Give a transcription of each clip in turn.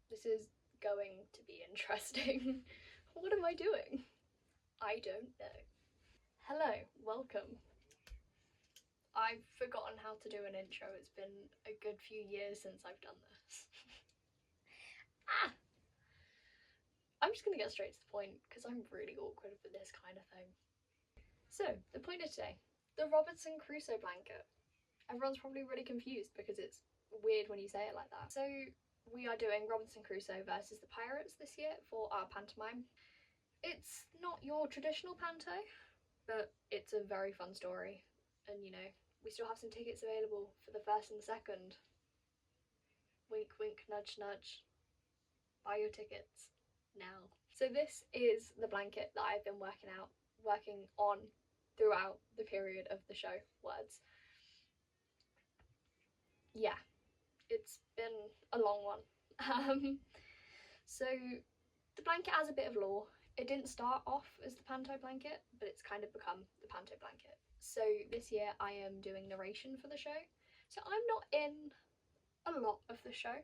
This is going to be interesting. What am I doing? I don't know. Hello, welcome. I've forgotten how to do an intro. It's been a good few years since I've done this. I'm just gonna get straight to the point because I'm really awkward with this kind of thing. So, the point of today, the Robinson Crusoe blanket. Everyone's probably really confused because it's weird when you say it like that. So, we are doing Robinson Crusoe versus the Pirates this year for our pantomime. It's not your traditional panto, but it's a very fun story. And you know, we still have some tickets available for the 1st and the 2nd. Wink, wink, nudge, nudge. Buy your tickets now. So this is the blanket that I've been working on throughout the period of the show. Words. Yeah, it's been a long one. So the blanket has a bit of lore. It didn't start off as the Panto blanket, but it's kind of become the Panto blanket. So this year I am doing narration for the show. So I'm not in a lot of the show.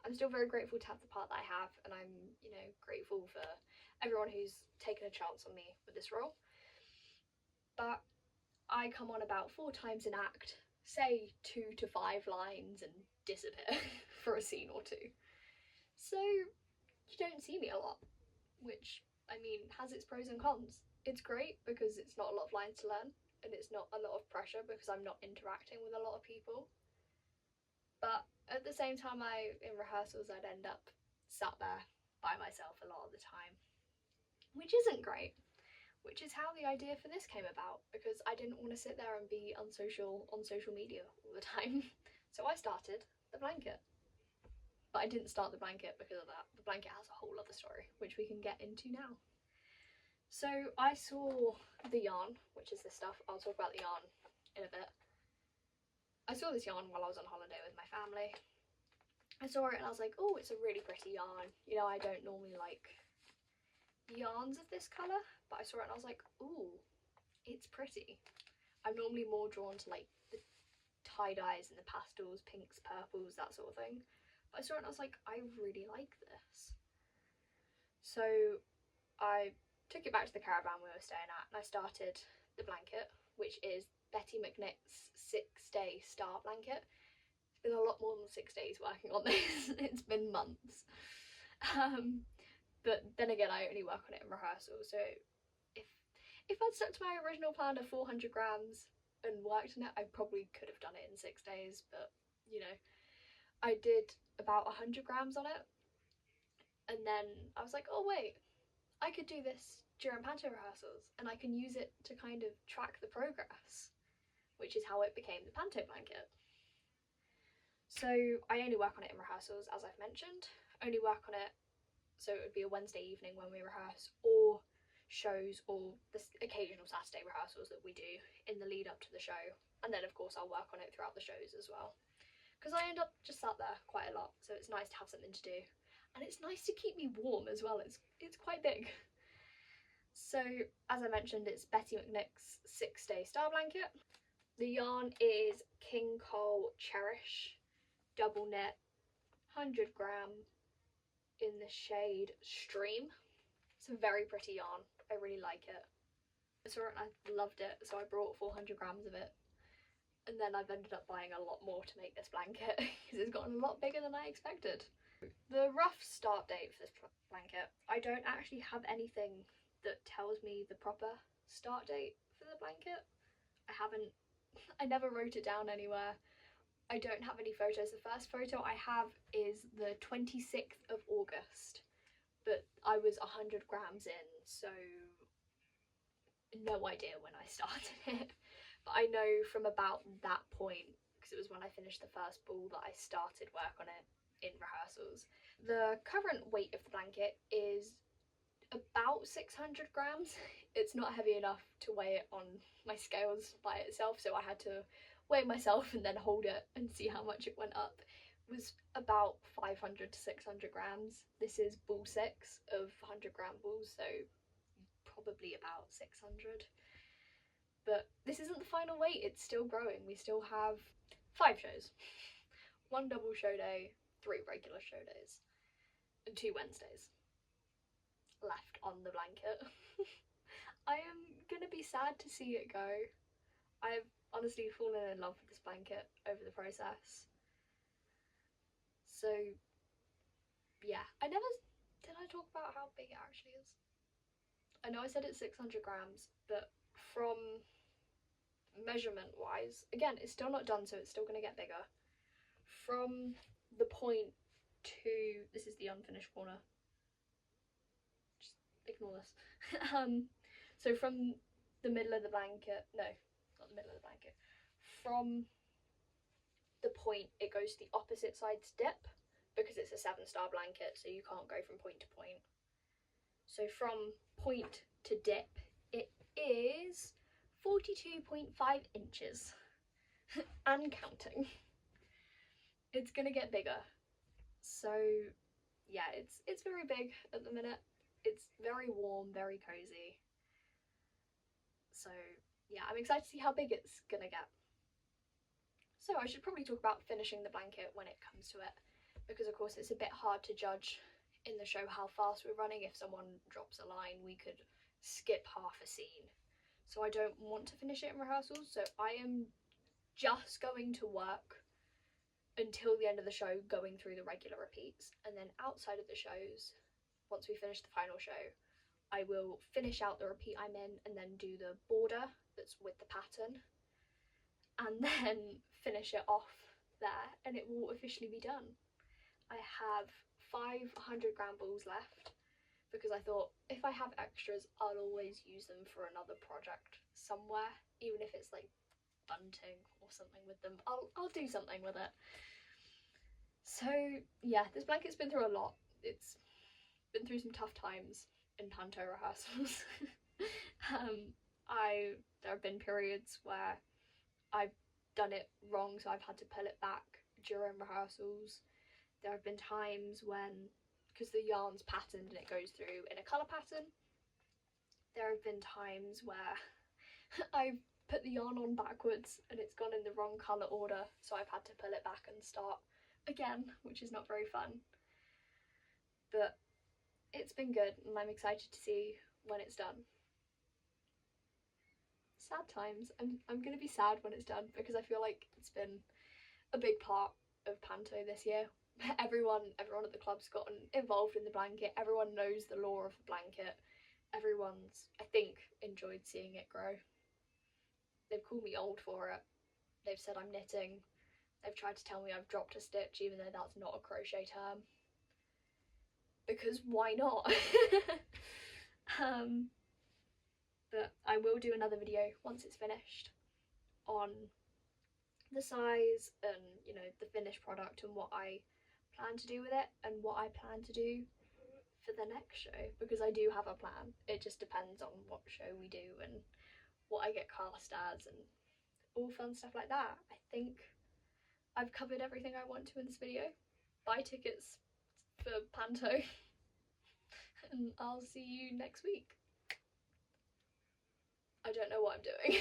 I'm still very grateful to have the part that I have, and I'm, you know, grateful for everyone who's taken a chance on me with this role. But I come on about 4 times an act, say 2 to 5 lines, and disappear for a scene or 2. So you don't see me a lot, which, I mean, has its pros and cons. It's great because it's not a lot of lines to learn, and it's not a lot of pressure because I'm not interacting with a lot of people. But at the same time, in rehearsals, I'd end up sat there by myself a lot of the time, which isn't great, which is how the idea for this came about, because I didn't want to sit there and be unsocial on social media all the time. So I started the blanket. But I didn't start the blanket because of that. The blanket has a whole other story, which we can get into now. So I saw the yarn, which is this stuff. I'll talk about the yarn in a bit. I saw this yarn while I was on holiday with my family. I saw it and I was like, oh, it's a really pretty yarn. You know, I don't normally like yarns of this colour, but I saw it and I was like, ooh, it's pretty. I'm normally more drawn to like the tie-dyes and the pastels, pinks, purples, that sort of thing. But I saw it and I was like, I really like this. So I took it back to the caravan we were staying at and I started the blanket, which is Betty McKnits 6-day star blanket. It's been a lot more than 6 days working on this. It's been months. But then again, I only work on it in rehearsal, so if I'd stuck to my original plan of 400 grams and worked on it, I probably could have done it in 6 days, but you know, I did about 100 grams on it, and then I was like, oh wait, I could do this during panto rehearsals and I can use it to kind of track the progress, which is how it became the panto blanket. So I only work on it in rehearsals, as I've mentioned. Only work on it, so it would be a Wednesday evening when we rehearse, or shows, or the occasional Saturday rehearsals that we do in the lead up to the show, and then of course I'll work on it throughout the shows as well, because I end up just sat there quite a lot, so it's nice to have something to do, and it's nice to keep me warm as well. It's quite big. So as I mentioned, it's Betty McKnits 6-day star blanket. The yarn is Kingcole Cherish double knit, 100 gram, in the shade Stream. It's a very pretty yarn. I really like it. I saw it and I loved it, so I brought 400 grams of it. And then I've ended up buying a lot more to make this blanket because it's gotten a lot bigger than I expected. The rough start date for this blanket, I don't actually have anything that tells me the proper start date for the blanket. I never wrote it down anywhere. I don't have any photos. The first photo I have is the 26th of August, but I was 100 grams in, so no idea when I started it. But I know from about that point, because it was when I finished the first ball, that I started work on it in rehearsals. The current weight of the blanket is about 600 grams. It's not heavy enough to weigh it on my scales by itself, so I had to weigh myself and then hold it and see how much it went up. It was about 500 to 600 grams. This is ball 6 of 100 gram balls, so probably about 600. But this isn't the final weight, it's still growing. We still have 5 shows. 1 double show day, 3 regular show days. and 2 Wednesdays left on the blanket. I am gonna be sad to see it go. I've honestly fallen in love with this blanket over the process. So yeah, did I talk about how big it actually is? I know I said it's 600 grams, but from measurement wise, again, it's still not done, so it's still gonna get bigger. From the point to, this is the unfinished corner, just ignore this. So from the middle of the blanket, no, not the middle of the blanket, from the point it goes to the opposite side's dip, because it's a 7-star blanket, so you can't go from point to point. So from point to dip, it is 42.5 inches and counting. It's gonna get bigger. So yeah, it's very big at the minute. It's very warm, very cozy. So yeah, I'm excited to see how big it's gonna get. So I should probably talk about finishing the blanket when it comes to it, because of course it's a bit hard to judge in the show how fast we're running. If someone drops a line, we could skip half a scene. So I don't want to finish it in rehearsals, so I am just going to work until the end of the show going through the regular repeats, and then outside of the shows, once we finish the final show, I will finish out the repeat I'm in and then do the border that's with the pattern, and then finish it off there, and it will officially be done. I have 500 gram balls left, because I thought if I have extras, I'll always use them for another project somewhere, even if it's like bunting or something with them. I'll do something with it. So yeah, this blanket's been through a lot. It's been through some tough times in Panto rehearsals. There have been periods where I've done it wrong, so I've had to pull it back during rehearsals. There have been times when, because the yarn's patterned and it goes through in a colour pattern, there have been times where I've put the yarn on backwards and it's gone in the wrong colour order, so I've had to pull it back and start again, which is not very fun. But it's been good, and I'm excited to see when it's done. Sad times. I'm gonna be sad when it's done, because I feel like it's been a big part of Panto this year. Everyone at the club's gotten involved in the blanket. Everyone knows the lore of the blanket. Everyone's, I think, enjoyed seeing it grow. They've called me old for it. They've said I'm knitting. They've tried to tell me I've dropped a stitch, even though that's not a crochet term. Because why not? But I will do another video once it's finished on the size and, you know, the finished product and what I plan to do with it and what I plan to do for the next show, because I do have a plan. It just depends on what show we do and what I get cast as and all fun stuff like that. I think I've covered everything I want to in this video. Buy tickets for Panto and I'll see you next week. I don't know what I'm doing.